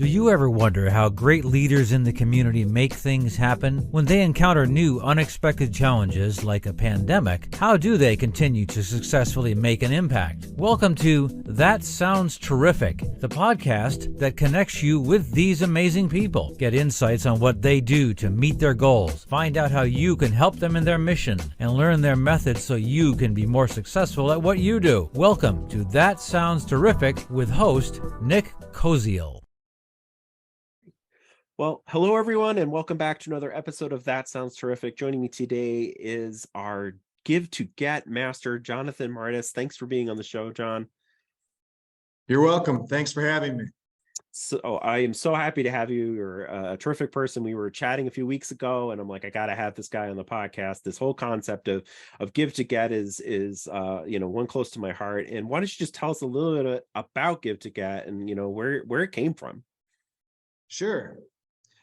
Do you ever wonder how great leaders in the community make things happen? When they encounter new, unexpected challenges like a pandemic, how do they continue to successfully make an impact? Welcome to That Sounds Terrific, the podcast that connects you with these amazing people. Get insights on what they do to meet their goals, find out how you can help them in their mission, and learn their methods so you can be more successful at what you do. Welcome to That Sounds Terrific with host Nick Koziol. Well, hello, everyone, and welcome back to another episode of That Sounds Terrific. Joining me today is our GiveToGet master, Jonathan Mardis. Thanks for being on the show, John. You're welcome. Thanks for having me. So I am so happy to have you. You're a terrific person. We were chatting a few weeks ago, and I'm like, I got to have this guy on the podcast. This whole concept of GiveToGet is one close to my heart. And why don't you just tell us a little bit about GiveToGet and where it came from? Sure.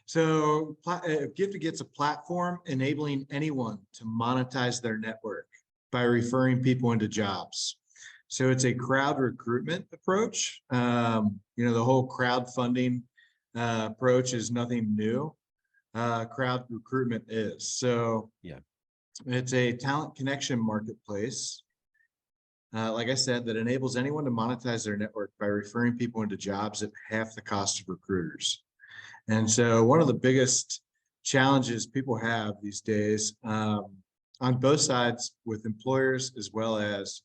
So GiveToGet's a platform enabling anyone to monetize their network by referring people into jobs. So it's a crowd recruitment approach. The whole crowdfunding approach is nothing new. Crowd recruitment is. So yeah, it's a talent connection marketplace, like I said, that enables anyone to monetize their network by referring people into jobs at half the cost of recruiters. And so one of the biggest challenges people have these days on both sides with employers as well as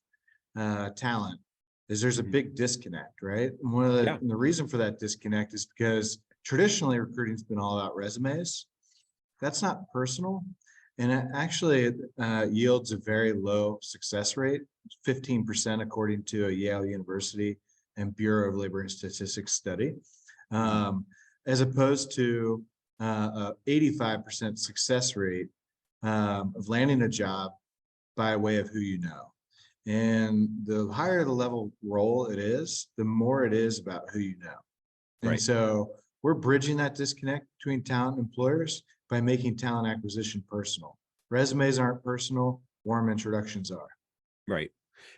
talent is there's a big disconnect, right? And and the reason for that disconnect is because traditionally recruiting has been all about resumes. That's not personal. And it actually yields a very low success rate, 15% according to a Yale University and Bureau of Labor and Statistics study. As opposed to a 85% success rate of landing a job by way of who you know. And the higher the level role it is, the more it is about who you know. And so we're bridging that disconnect between talent and employers by making talent acquisition personal. Resumes aren't personal, warm introductions are. Right.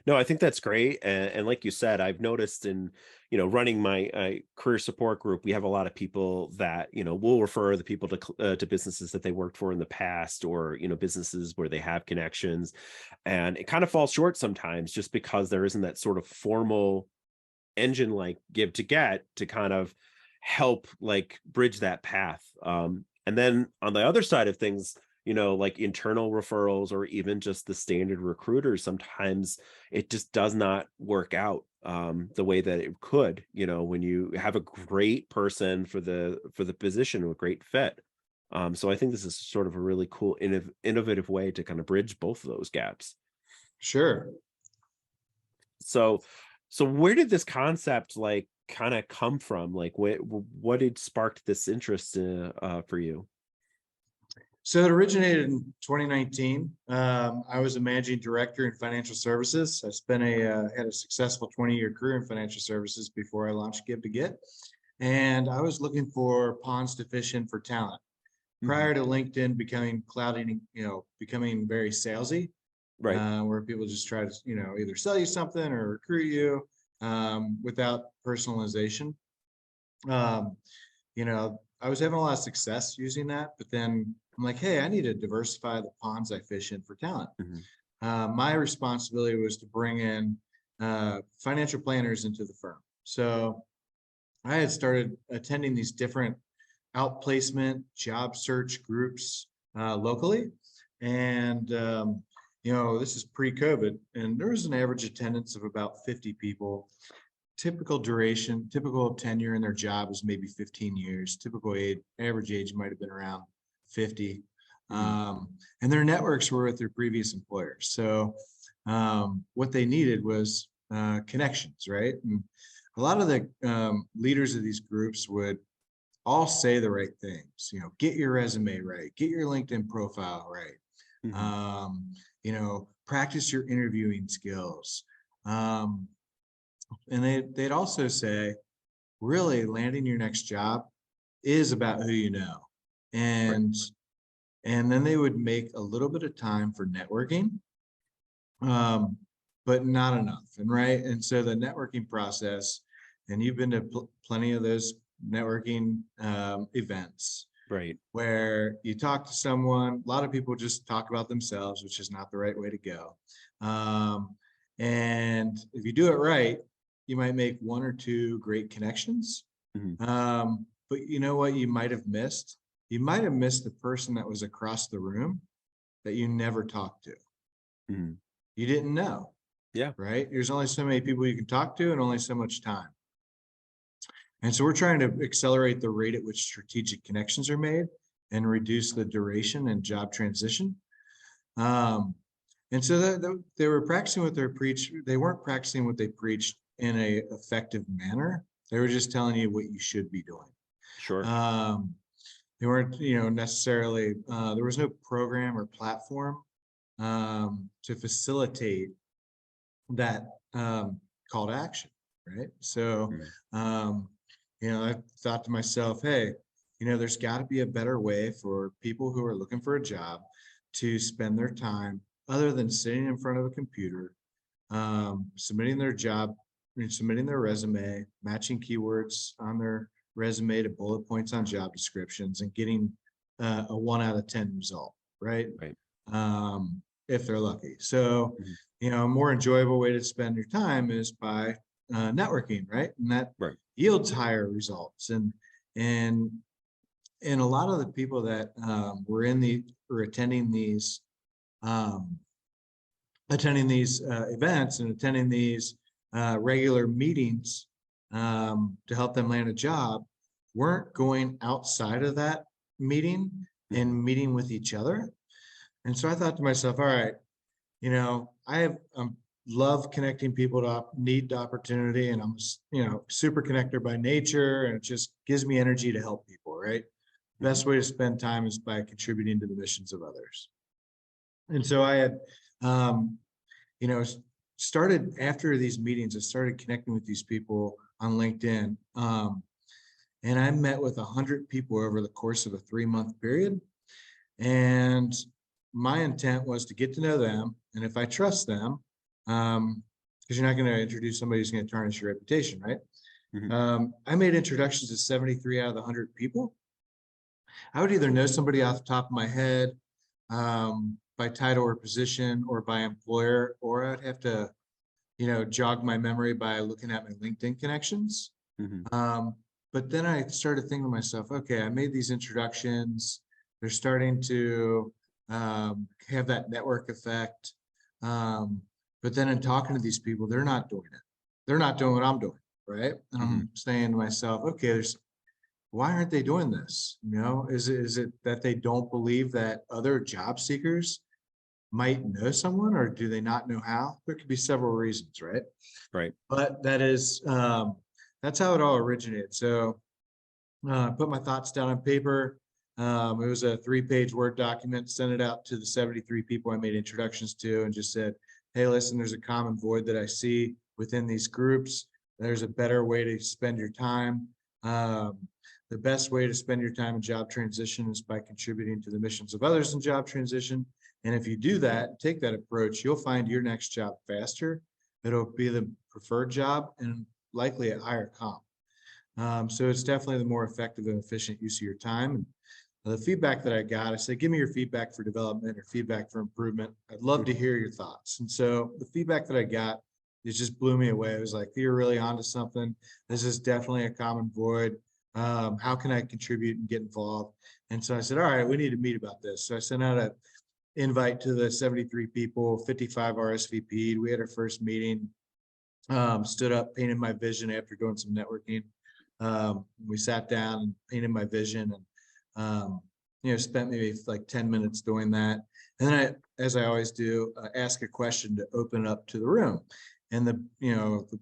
No, I think that's great. And like you said, I've noticed in, running my career support group, we have a lot of people that, will refer the people to businesses that they worked for in the past or, businesses where they have connections. And it kind of falls short sometimes just because there isn't that sort of formal engine like GiveToGet to kind of help like bridge that path. And then on the other side of things, like internal referrals or even just the standard recruiters, sometimes it just does not work out the way that it could, when you have a great person for the position, a great fit. So I think this is sort of a really cool, innovative way to kind of bridge both of those gaps. Sure. So where did this concept like kind of come from? Like what had sparked this interest for you? So it originated in 2019. I was a managing director in financial services. I had a successful 20-year career in financial services before I launched GiveToGet. And I was looking for ponds to fish in for talent. Prior to LinkedIn becoming very salesy, where people just try to, either sell you something or recruit you without personalization. I was having a lot of success using that, but then I'm like, hey, I need to diversify the ponds I fish in for talent. My responsibility was to bring in financial planners into the firm. So I had started attending these different outplacement job search groups locally. And, this is pre-COVID, and there was an average attendance of about 50 people. Typical duration, typical tenure in their job is maybe 15 years. Typical average age might have been around 50. And their networks were with their previous employers. So what they needed was connections, right? And a lot of the leaders of these groups would all say the right things, get your resume right, get your LinkedIn profile right, practice your interviewing skills. And they'd also say, really, landing your next job is about who you know. And then they would make a little bit of time for networking, but not enough. And so the networking process, and you've been to plenty of those networking events Right. where you talk to someone. A lot of people just talk about themselves, which is not the right way to go. And if you do it right, you might make one or two great connections. Mhm. But you know what you might have missed? You might have missed the person that was across the room that you never talked to. Mhm. You didn't know, Yeah. right? There's only so many people you can talk to and only so much time. And so we're trying to accelerate the rate at which strategic connections are made and reduce the duration and job transition. And so they were practicing what they preach. They weren't practicing what they preached in a effective manner. They were just telling you what you should be doing. Sure. They weren't, necessarily, there was no program or platform to facilitate that call to action, right? So, Mhm. I thought to myself, hey, there's got to be a better way for people who are looking for a job to spend their time other than sitting in front of a computer, submitting their submitting their resume, matching keywords on their resume to bullet points on job descriptions, and getting a 1 out of 10 result, right? Right. If they're lucky. So, Mhm. A more enjoyable way to spend your time is by networking, right? And that Right. yields higher results. And a lot of the people that were um, attending these events and attending these regular meetings to help them land a job weren't going outside of that meeting and Mhm. meeting with each other. And so I thought to myself, all right, I love connecting people to need opportunity, and I'm super connector by nature, and it just gives me energy to help people, right? Mhm. Best way to spend time is by contributing to the missions of others. And so I had um, you know, started after these meetings, I started connecting with these people on LinkedIn. And I met with 100 people over the course of a 3-month period. And my intent was to get to know them. And if I trust them, because you're not going to introduce somebody who's going to tarnish your reputation, right? Mhm. I made introductions to 73 out of the 100 people. I would either know somebody off the top of my head, by title or position, or by employer, or I'd have to jog my memory by looking at my LinkedIn connections. Mhm. But then I started thinking to myself, okay, I made these introductions. They're starting to have that network effect. But then in talking to these people, they're not doing it. They're not doing what I'm doing, right? And Mhm. I'm saying to myself, okay, why aren't they doing this? Is it that they don't believe that other job seekers might know someone, or do they not know how? There could be several reasons, right? Right. But that's how it all originated. So I put my thoughts down on paper. It was a 3-page Word document, sent it out to the 73 people I made introductions to, and just said, hey, listen, there's a common void that I see within these groups. There's a better way to spend your time. The best way to spend your time in job transition is by contributing to the missions of others in job transition. And if you do that, take that approach, you'll find your next job faster. It'll be the preferred job and likely at higher comp. So it's definitely the more effective and efficient use of your time. And the feedback that I got, I said, give me your feedback for development or feedback for improvement. I'd love to Mhm. hear your thoughts. And so the feedback that I got, it just blew me away. It was like, you're really onto something. This is definitely a common void. How can I contribute and get involved? And so I said, all right, we need to meet about this. So I sent out an invite to the 73 people, 55 RSVP'd. We had our first meeting, stood up, painted my vision after doing some networking. We sat down and painted my vision, and spent maybe like 10 minutes doing that. And then as I always do, ask a question to open up to the room. And the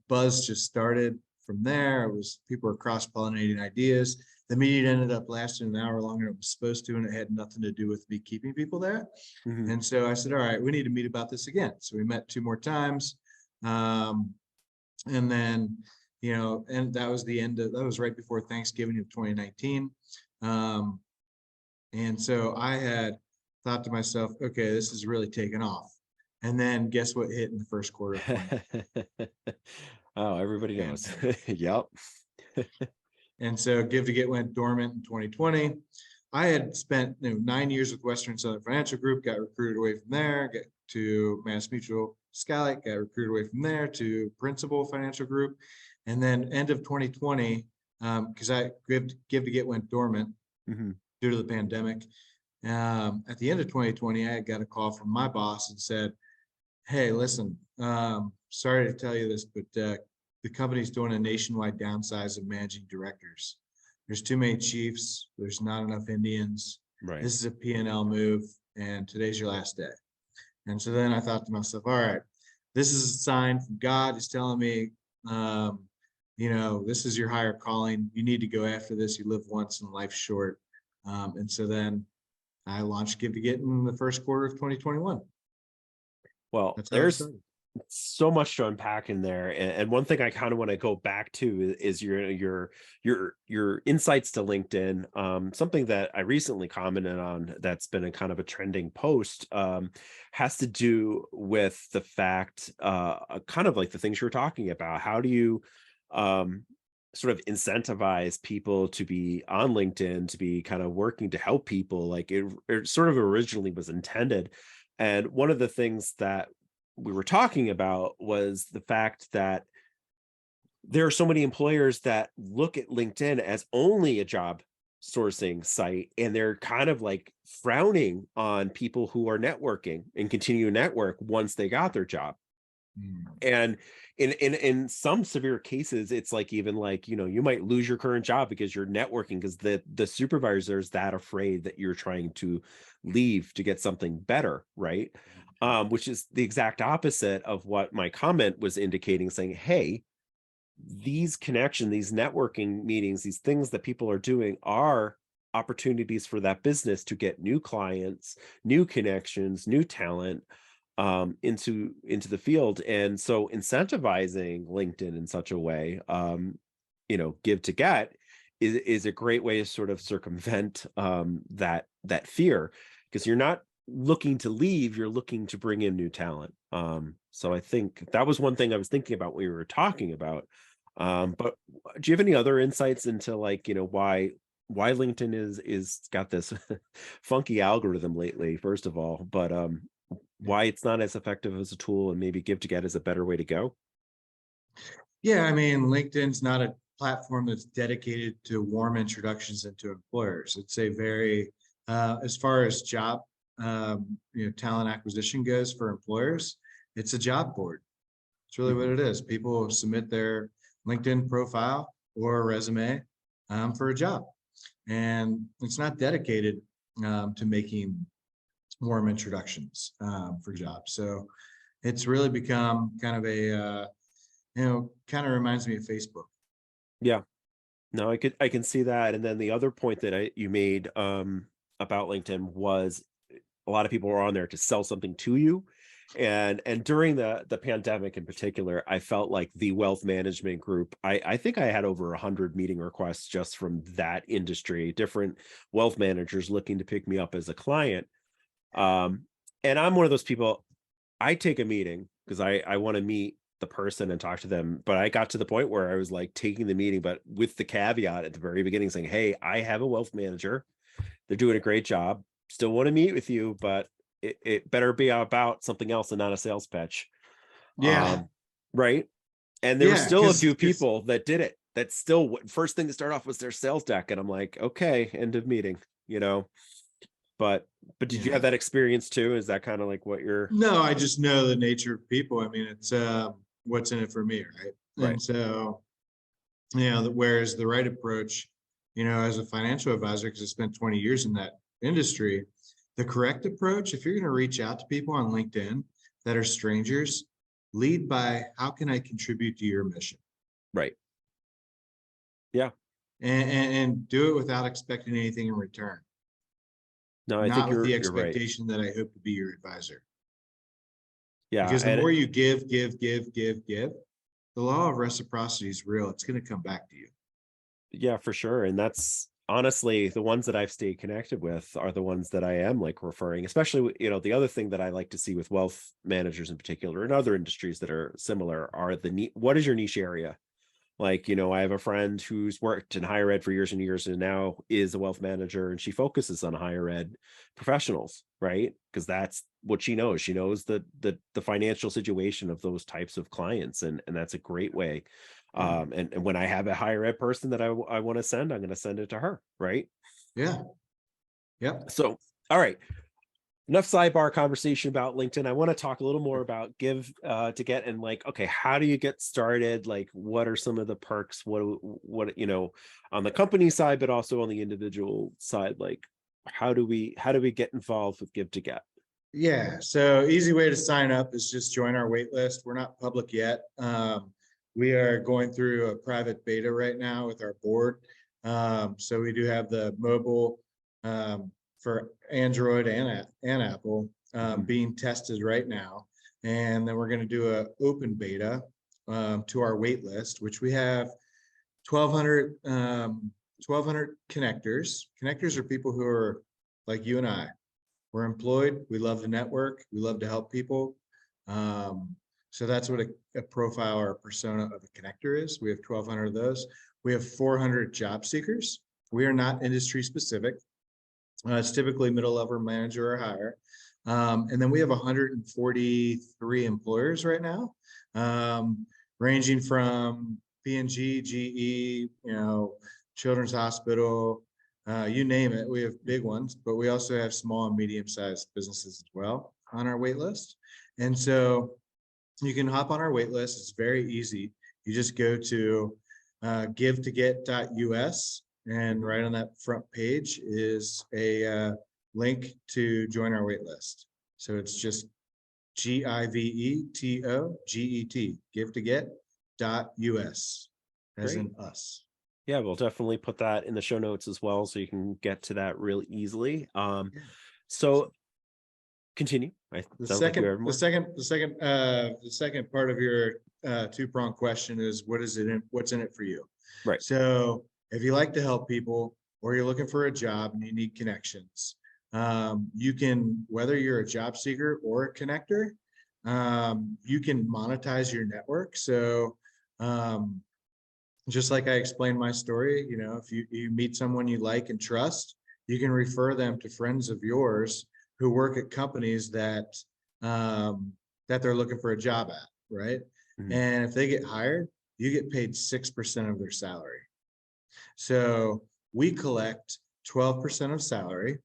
buzz just started from there. It was people were cross-pollinating ideas. The meeting ended up lasting an hour longer than it was supposed to, and it had nothing to do with me keeping people there. Mhm. And so I said, all right, we need to meet about this again. So we met 2 more times. And then, and that was that was right before Thanksgiving of 2019. And so I had thought to myself, okay, this is really taken off. And then guess what hit in the first quarter of 2019? Oh, everybody knows. Pandemic. Yep. And so GiveToGet went dormant in 2020. I had spent 9 years with Western Southern Financial Group, got recruited away from there, get to Mass Mutual Skylight, got recruited away from there to Principal Financial Group. And then end of 2020, because GiveToGet went dormant due to the pandemic. At the end of 2020, I got a call from my boss and said, hey, listen, sorry to tell you this, but the company's doing a nationwide downsize of managing directors. There's too many chiefs. There's not enough Indians. Right. This is a P&L move, and today's your last day. And so then I thought to myself, all right, this is a sign from God. He's telling me, this is your higher calling. You need to go after this. You live once and life's short. And so then I launched GiveToGet in the first quarter of 2021. Well, there's so much to unpack in there, and one thing I kind of want to go back to is your insights to LinkedIn. Something that I recently commented on that's been a kind of a trending post has to do with the fact, kind of like the things you're talking about. How do you sort of incentivize people to be on LinkedIn, to be kind of working to help people? Like it sort of originally was intended. And one of the things that we were talking about was the fact that there are so many employers that look at LinkedIn as only a job sourcing site, and they're kind of like frowning on people who are networking and continue to network once they got their job. And in some severe cases, it's like, even like, you might lose your current job because you're networking, because the supervisor is that afraid that you're trying to leave to get something better, right? Which is the exact opposite of what my comment was indicating, saying, hey, these connections, these networking meetings, these things that people are doing are opportunities for that business to get new clients, new connections, new talent into the field. And so incentivizing LinkedIn in such a way, GiveToGet is a great way to sort of circumvent that fear, because you're not looking to leave, you're looking to bring in new talent. So I think that was one thing I was thinking about when we were talking about. But do you have any other insights into why LinkedIn is got this funky algorithm lately, first of all, but why it's not as effective as a tool, and maybe GiveToGet is a better way to go? Yeah, I mean, LinkedIn's not a platform that's dedicated to warm introductions into employers. It's a very, as far as job, talent acquisition goes for employers, it's a job board. It's really what it is. People submit their LinkedIn profile or a resume for a job, and it's not dedicated to making warm introductions for jobs. So it's really become kind of a, kind of reminds me of Facebook. Yeah, no, I can see that. And then the other point that you made about LinkedIn was a lot of people were on there to sell something to you. And during the pandemic in particular, I felt like the wealth management group, I think I had over 100 meeting requests just from that industry, different wealth managers looking to pick me up as a client. And I'm one of those people, I take a meeting because I want to meet the person and talk to them. But I got to the point where I was like taking the meeting, but with the caveat at the very beginning saying, hey, I have a wealth manager. They're doing a great job. Still want to meet with you, but it better be about something else and not a sales pitch. Yeah. Right. And there were still a few people that did it. That's still first thing to start off was their sales deck. And I'm like, okay, end of meeting, But did you have that experience too? Is that kind of like what you're? No, I just know the nature of people. I mean, it's what's in it for me, right? Right. And so, whereas the right approach, as a financial advisor, because I spent 20 years in that industry, the correct approach, if you're going to reach out to people on LinkedIn that are strangers, lead by how can I contribute to your mission? Right. Yeah. And do it without expecting anything in return. No, I not think with the you're expectation right. that I hope to be your advisor. Yeah. Because the more you give, the law of reciprocity is real. It's going to come back to you. Yeah, for sure. And that's honestly the ones that I've stayed connected with are the ones that I am like referring, especially, the other thing that I like to see with wealth managers in particular and other industries that are similar are what is your niche area? Like, you know, I have a friend who's worked in higher ed for years and years and now is a wealth manager, and she focuses on higher ed professionals, right? Because that's what she knows. She knows the financial situation of those types of clients, and that's a great way. And when I have a higher ed person that I want to send, I'm going to send it to her, right? Yeah. Yep. So, all right. Enough sidebar conversation about LinkedIn. I want to talk a little more about GiveToGet and like, okay, how do you get started? Like, what are some of the perks? What, you know, on the company side, but also on the individual side, like how do we get involved with GiveToGet? Yeah. So easy way to sign up is just join our wait list. We're not public yet. We are going through a private beta right now with our board. So we do have the mobile for Android and Apple being tested right now. And then we're going to do an open beta to our wait list, which we have 1,200 connectors. Connectors are people who are like you and I. We're employed. We love the network. We love to help people. So that's what a profile or a persona of a connector is. We have 1,200 of those. We have 400 job seekers. We are not industry specific. It's typically middle level manager or higher. And then we have 143 employers right now, ranging from P&G, GE, you know, Children's Hospital, you name it. We have big ones, but we also have small and medium-sized businesses as well on our wait list. And so you can hop on our wait list. It's very easy. You just go to GiveToGet.us, and right on that front page is a link to join our wait list. So it's just GiveToGet, GiveToGet.us, as in us. Yeah, we'll definitely put that in the show notes as well, so you can get to that really easily. So continue. The second part of your two-pronged question is what's in it for you? Right. So if you like to help people or you're looking for a job and you need connections, you can, whether you're a job seeker or a connector, you can monetize your network. So just like I explained my story, you know, if you meet someone you like and trust, you can refer them to friends of yours who work at companies that they're looking for a job at, right? Mm-hmm. And if they get hired, you get paid 6% of their salary. So we collect 12% of salary.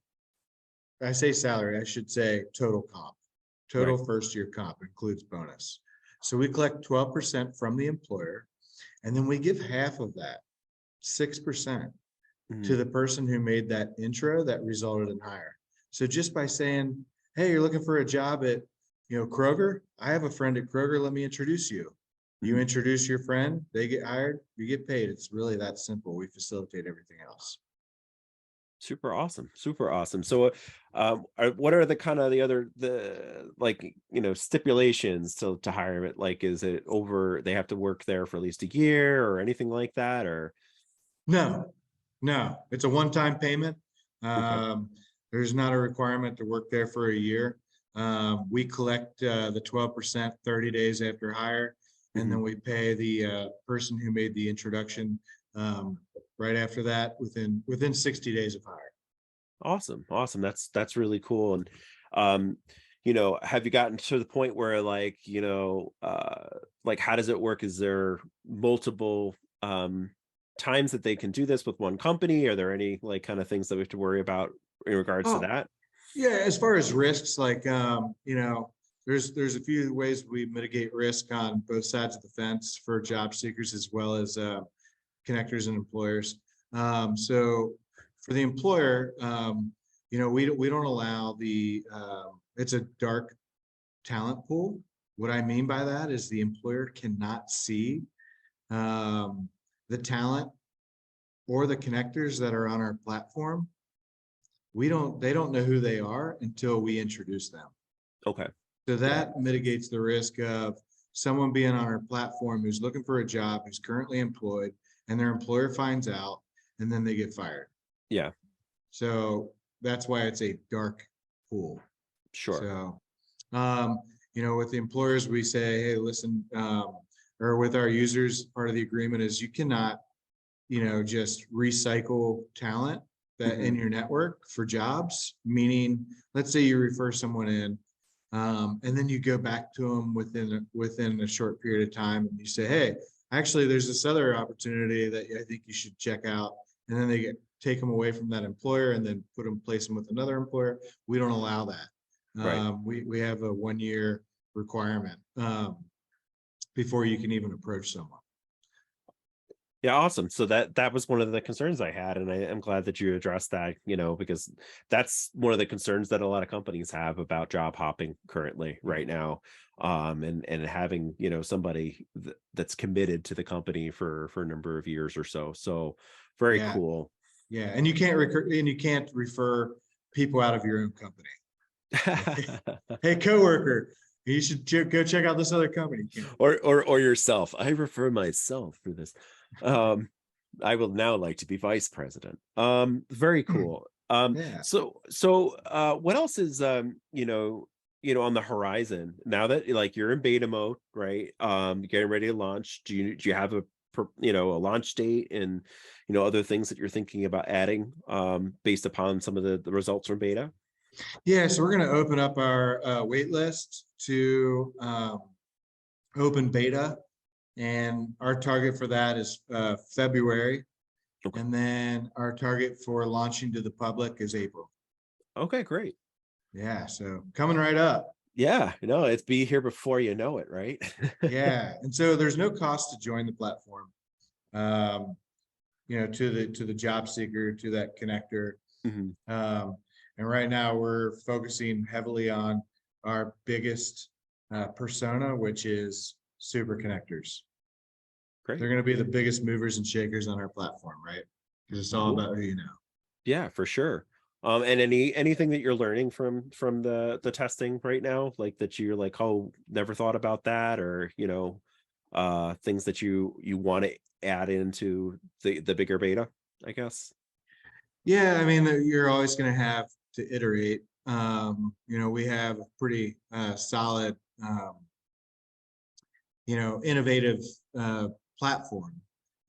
I say salary, I should say total comp. Total first year comp includes bonus. So we collect 12% from the employer, and then we give half of that, 6%, to the person who made that intro that resulted in hire. So just by saying, hey, you're looking for a job at, you know, Kroger. I have a friend at Kroger. Let me introduce you. You introduce your friend, they get hired, you get paid. It's really that simple. We facilitate everything else. Super awesome. Super awesome. So what are the kind of the like, you know, stipulations to hire it? Like, is it over, they have to work there for at least a year or anything like that? Or no, it's a one-time payment. Okay. There's not a requirement to work there for a year. We collect the 12% 30 days after hire, and then we pay the person who made the introduction right after that within 60 days of hire. Awesome. That's really cool. And you know, have you gotten to the point where, like, you know, like, how does it work? Is there multiple times that they can do this with one company? Are there any like kind of things that we have to worry about in regards to that? Yeah, as far as risks, like you know, there's a few ways we mitigate risk on both sides of the fence for job seekers as well as connectors and employers. So for the employer, you know, we don't allow it's a dark talent pool. What I mean by that is the employer cannot see the talent or the connectors that are on our platform. They don't know who they are until we introduce them. Okay. So that mitigates the risk of someone being on our platform who's looking for a job, who's currently employed, and their employer finds out, and then they get fired. Yeah. So that's why it's a dark pool. Sure. So, you know, with the employers, we say, hey, listen, or with our users, part of the agreement is you cannot, just recycle talent that in your network for jobs. Meaning, let's say you refer someone in, and then you go back to them within a short period of time, and you say, "Hey, actually, there's this other opportunity that I think you should check out," and then take them away from that employer and then place them with another employer. We don't allow that. Right. We have a 1-year requirement before you can even approach someone. Yeah, awesome. So that was one of the concerns I had, and I am glad that you addressed that, because that's one of the concerns that a lot of companies have about job hopping currently right now. And having, somebody that's committed to the company for a number of years or so. So very cool. Yeah, and you can't refer people out of your own company. Hey, coworker, you should go check out this other company. Or yourself. I refer myself for this. I will now like to be vice president. Very cool. Yeah. So what else is on the horizon now that like you're in beta mode, right? Getting ready to launch. Do you have a launch date and other things that you're thinking about adding based upon some of the results from beta? Yeah, so we're going to open up our wait list to open beta, and our target for that is February. Okay. And then our target for launching to the public is April. Okay, great. Yeah, so coming right up. Yeah, it's be here before you know it, right? Yeah, and so there's no cost to join the platform. To the job seeker, to that connector. And right now we're focusing heavily on our biggest persona, which is super connectors. Great. They're going to be the biggest movers and shakers on our platform, right? Because it's all about who you know. Yeah, for sure. And anything that you're learning from the testing right now, like that you're like, oh, never thought about that, or things that you want to add into the bigger beta, I guess. Yeah, I mean, you're always going to have to iterate. We have a pretty solid, innovative platform.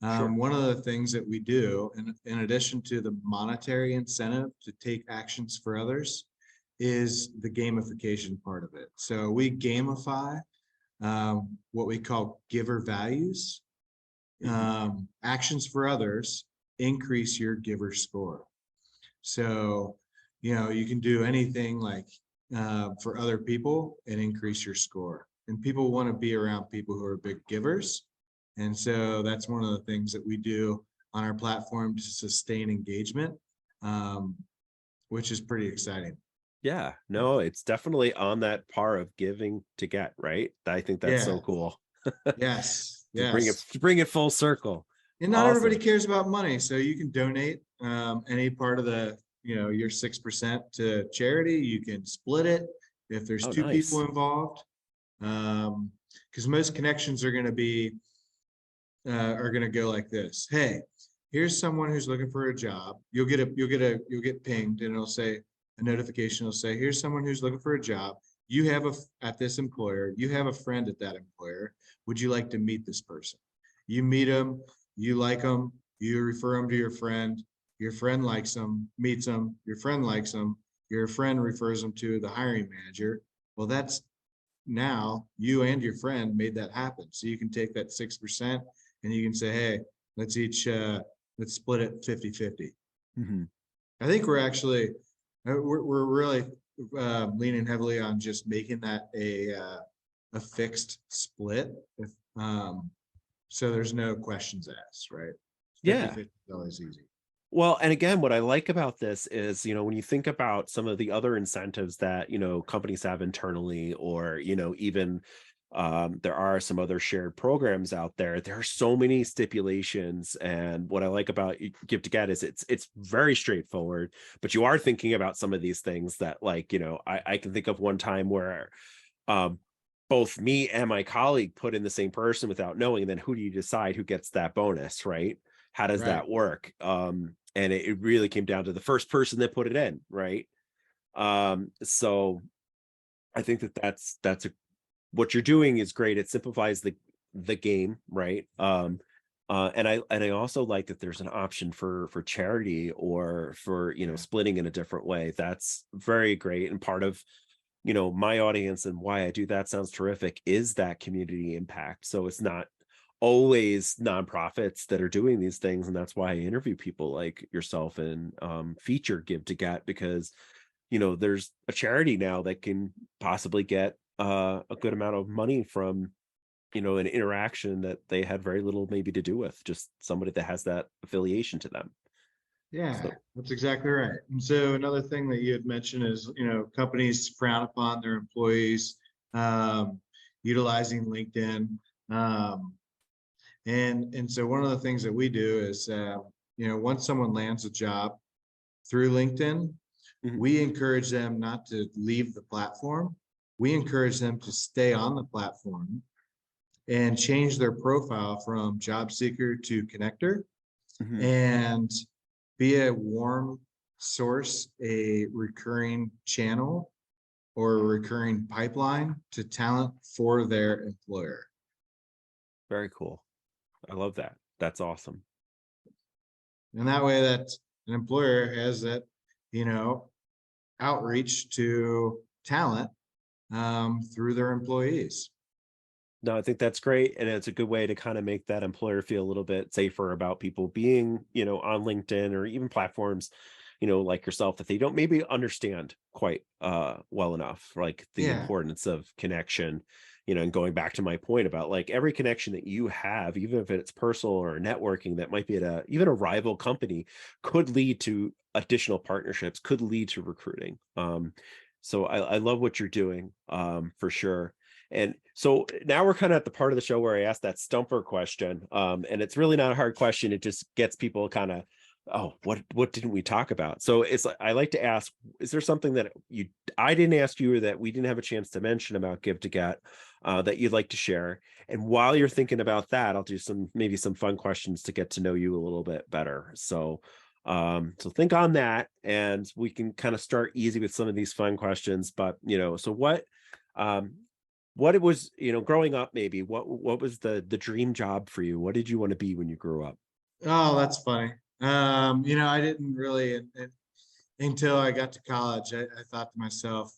Sure. One of the things that we do, in addition to the monetary incentive to take actions for others, is the gamification part of it. So we gamify what we call giver values. Actions for others increase your giver score. So, you can do anything like for other people and increase your score. And people want to be around people who are big givers. And so that's one of the things that we do on our platform to sustain engagement, which is pretty exciting. Yeah, no, it's definitely on that par of giving to get, right? I think that's so cool. Yes. To bring it full circle. And not everybody cares about money, so you can donate any part of the, your 6% to charity. You can split it if there's two people involved, because most connections are going to go like this. Hey, here's someone who's looking for a job. You'll get pinged, and it'll say a notification. Will say, here's someone who's looking for a job. You have at this employer. You have a friend at that employer. Would you like to meet this person? You meet them. You like them. You refer them to your friend. Your friend likes them, meets them. Your friend likes them. Your friend refers them to the hiring manager. Well, that's now you and your friend made that happen. So you can take that 6% and you can say, hey, let's split it 50-50. I think we're actually, we're really leaning heavily on just making that a fixed split. So there's no questions asked, right? 50-50 is always easy. Well, and again, what I like about this is, when you think about some of the other incentives that, companies have internally, or, even there are some other shared programs out there. There are so many stipulations. And what I like about GiveToGet is it's very straightforward, but you are thinking about some of these things that, like, I can think of one time where both me and my colleague put in the same person without knowing, and then who do you decide who gets that bonus, right? How does that work? And it really came down to the first person that put it in, right? So I think that's what you're doing is great. It simplifies the game, right? And I also like that there's an option for charity or for, you know, splitting in a different way. That's very great. And part of, you know, my audience and why I do that sounds terrific is that community impact. So it's not always nonprofits that are doing these things. And that's why I interview people like yourself and feature GiveToGet, because, you know, there's a charity now that can possibly get a good amount of money from, you know, an interaction that they had very little maybe to do with, just somebody that has that affiliation to them. Yeah, So that's exactly right. And so another thing that you had mentioned is, companies frown upon their employees um, utilizing LinkedIn. Um, and so one of the things that we do is, once someone lands a job through LinkedIn, mhm, we encourage them not to leave the platform. We encourage them to stay on the platform and change their profile from job seeker to connector, mhm. and be a warm source, a recurring channel or a recurring pipeline to talent for their employer. Very cool. I love that. That's awesome. And that way that an employer has that, you know, outreach to talent through their employees. No, I think that's great. And it's a good way to kind of make that employer feel a little bit safer about people being, you know, on LinkedIn or even platforms, you know, like yourself, that they don't maybe understand quite well enough, like the Yeah. importance of connection, you know, and going back to my point about like every connection that you have, even if it's personal or networking, that might be at even a rival company, could lead to additional partnerships, could lead to recruiting. So I love what you're doing, for sure. And so now we're kind of at the part of the show where I ask that stumper question. And it's really not a hard question. It just gets people kind of, oh, what didn't we talk about? So it's like I like to ask, is there something that I didn't ask you or that we didn't have a chance to mention about GiveToGet that you'd like to share? And while you're thinking about that, I'll do maybe some fun questions to get to know you a little bit better. So think on that, and we can kind of start easy with some of these fun questions. But you know, so um what it was, you know, growing up, maybe what was the dream job for you? What did you want to be when you grew up? Oh, that's funny. I didn't really until I got to college. I thought to myself,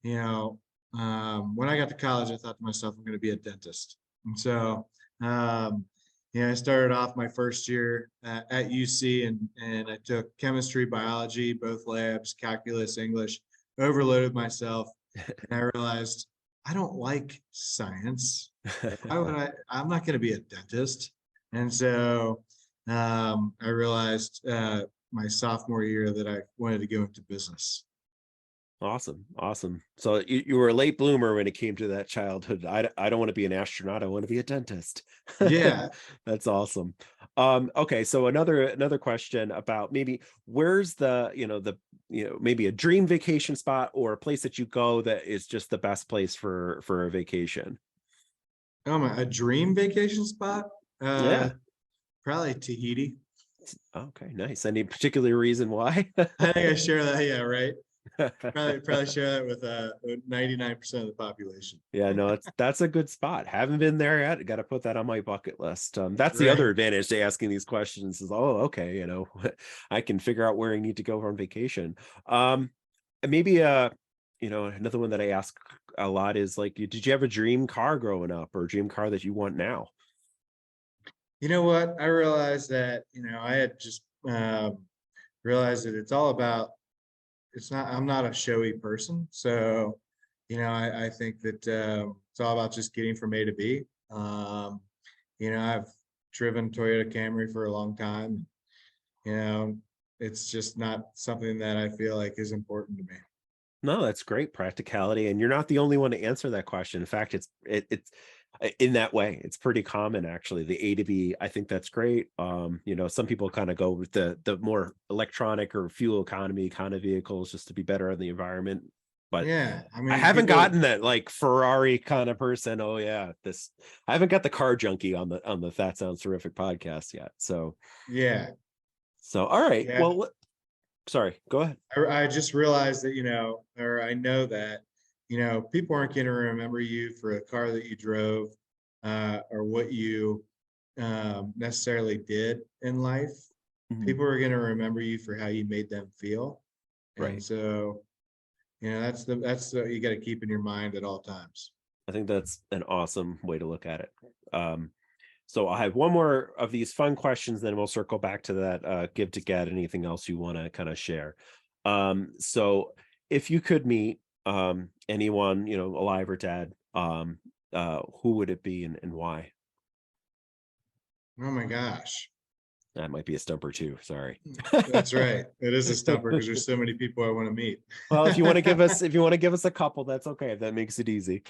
when I got to college, I thought to myself, I'm going to be a dentist. And so, I started off my first year at UC, and I took chemistry, biology, both labs, calculus, English, overloaded myself. And I realized I don't like science. Why would I'm not going to be a dentist. And so I realized my sophomore year that I wanted to go into business. Awesome. Awesome. So you were a late bloomer when it came to that childhood. I don't want to be an astronaut. I want to be a dentist. Yeah. That's awesome. Okay. So another question about maybe where's maybe a dream vacation spot or a place that you go that is just the best place for a vacation. A dream vacation spot? Yeah. Probably Tahiti. Okay. Nice. Any particular reason why? I think I share that. Yeah, right. Probably share that with 99% of the population. Yeah, no, that's a good spot. Haven't been there yet. Got to put that on my bucket list. That's the other Right. advantage to asking these questions is, oh, okay, I can figure out where I need to go on vacation. And maybe another one that I ask a lot is like, did you have a dream car growing up or a dream car that you want now? You know what? I realized that, I had just realized that it's all about, I'm not a showy person. So, I think that it's all about just getting from A to B. I've driven Toyota Camry for a long time. It's just not something that I feel like is important to me. No, that's great practicality, and you're not the only one to answer that question. In fact, it's in that way. It's pretty common actually. The A to B, I think that's great. Some people kind of go with the more electronic or fuel economy kind of vehicles just to be better on the environment. But Yeah, I I mean, haven't people. gotten that like Ferrari kind of person. Oh yeah, I haven't got the car junkie on the That Sounds Terrific podcast yet. Yeah, So all right. yeah. Well, sorry, go ahead. I just realized that, or I know that, people aren't going to remember you for a car that you drove. or what you necessarily did in life. People are going to remember you for how you made them feel. And Right. so, that's the you got to keep in your mind at all times. I think that's an awesome way to look at it. So I'll have one more of these fun questions, then we'll circle back to that give to get. Anything else you want to kind of share? So if you could meet anyone, alive or dead, who would it be and why? Oh my gosh. That might be a stumper too. Sorry. That's right. It is a stumper because there's so many people I want to meet. Well, if you want to give us a couple, that's okay. That makes it easy.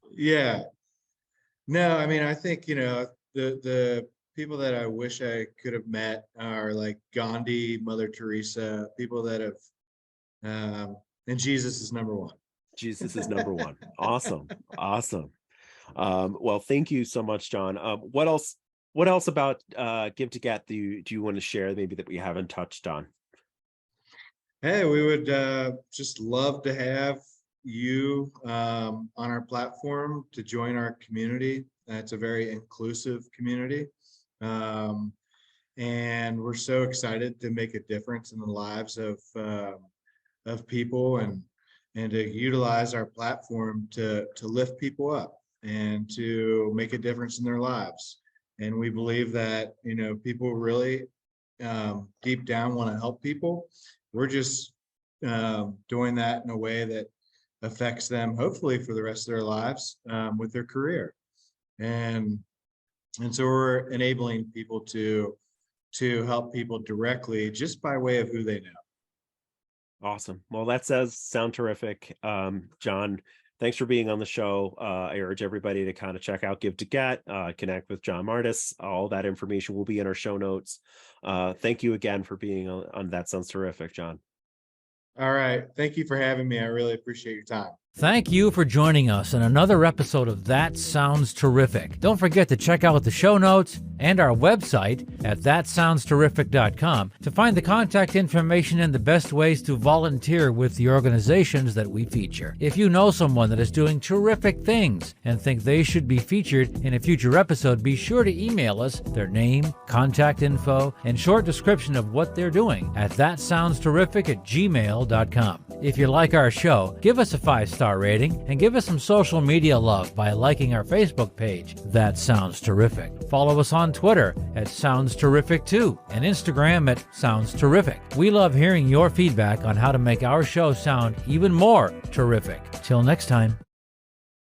Yeah. No, I mean, I think, the people that I wish I could have met are like Gandhi, Mother Teresa, people that have, and Jesus is number one. Jesus is number one. Awesome. Well, thank you so much, Jon. What else about Give to Get do you want to share maybe that we haven't touched on? Hey, we would just love to have you on our platform to join our community. It's a very inclusive community. And we're so excited to make a difference in the lives of people and to utilize our platform to lift people up and to make a difference in their lives. And we believe that, people really deep down want to help people. We're just doing that in a way that affects them, hopefully for the rest of their lives, with their career. And so we're enabling people to help people directly just by way of who they know. Awesome. Well, that sound terrific. Jon, thanks for being on the show. I urge everybody to kind of check out Give to Get, connect with Jon Mardis. All that information will be in our show notes. Thank you again for being on That Sounds Terrific, Jon. All right. Thank you for having me. I really appreciate your time. Thank you for joining us in another episode of That Sounds Terrific. Don't forget to check out the show notes and our website at thatsoundsterrific.com to find the contact information and the best ways to volunteer with the organizations that we feature. If you know someone that is doing terrific things and think they should be featured in a future episode, be sure to email us their name, contact info, and short description of what they're doing at thatsoundsterrific@gmail.com. If you like our show, give us a 5-star rating and give us some social media love by liking our Facebook page, That Sounds Terrific. Follow us on Twitter at Sounds Terrific 2 and Instagram at Sounds Terrific. We love hearing your feedback on how to make our show sound even more terrific. Till next time.